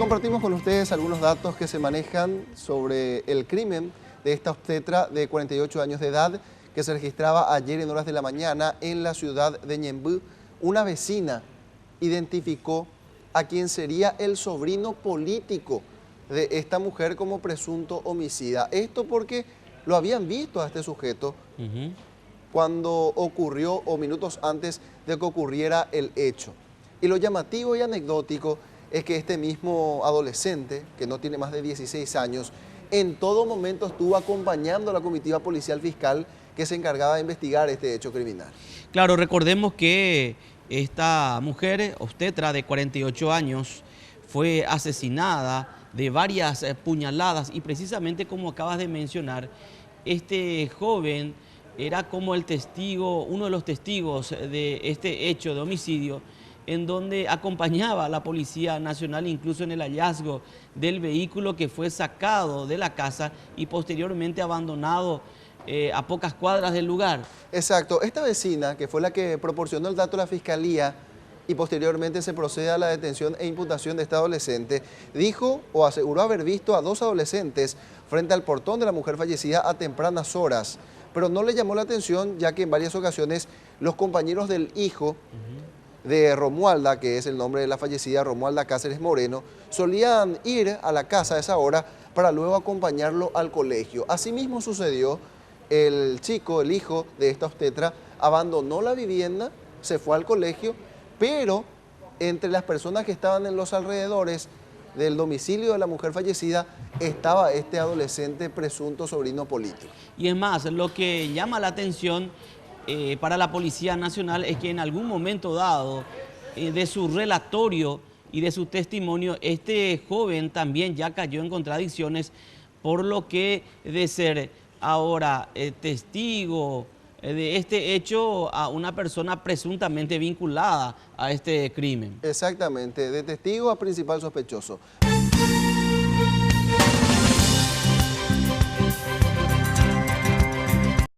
compartimos con ustedes algunos datos que se manejan sobre el crimen de esta obstetra de 48 años de edad que se registraba ayer en horas de la mañana en la ciudad de Ñemby. Una vecina identificó a quien sería el sobrino político de esta mujer como presunto homicida. Esto porque lo habían visto a este sujeto cuando ocurrió o minutos antes de que ocurriera el hecho. Y lo llamativo y anecdótico es que este mismo adolescente, que no tiene más de 16 años, en todo momento estuvo acompañando a la comitiva policial fiscal que se encargaba de investigar este hecho criminal. Claro, recordemos que esta mujer, obstetra de 48 años, fue asesinada de varias puñaladas y precisamente como acabas de mencionar, este joven era como el testigo, uno de los testigos de este hecho de homicidio, en donde acompañaba a la Policía Nacional incluso en el hallazgo del vehículo que fue sacado de la casa y posteriormente abandonado a pocas cuadras del lugar. Exacto. Esta vecina, que fue la que proporcionó el dato a la Fiscalía y posteriormente se procede a la detención e imputación de este adolescente, dijo o aseguró haber visto a dos adolescentes frente al portón de la mujer fallecida a tempranas horas, pero no le llamó la atención ya que en varias ocasiones los compañeros del hijo de Romualda, que es el nombre de la fallecida, Romualda Cáceres Moreno, solían ir a la casa a esa hora para luego acompañarlo al colegio. Asimismo sucedió, el chico, el hijo de esta obstetra, abandonó la vivienda, se fue al colegio, pero entre las personas que estaban en los alrededores del domicilio de la mujer fallecida estaba este adolescente presunto sobrino político. Y es más, lo que llama la atención para la Policía Nacional es que en algún momento dado de su relatorio y de su testimonio, este joven también ya cayó en contradicciones, por lo que de ser ahora testigo de este hecho a una persona presuntamente vinculada a este crimen. Exactamente, de testigo a principal sospechoso.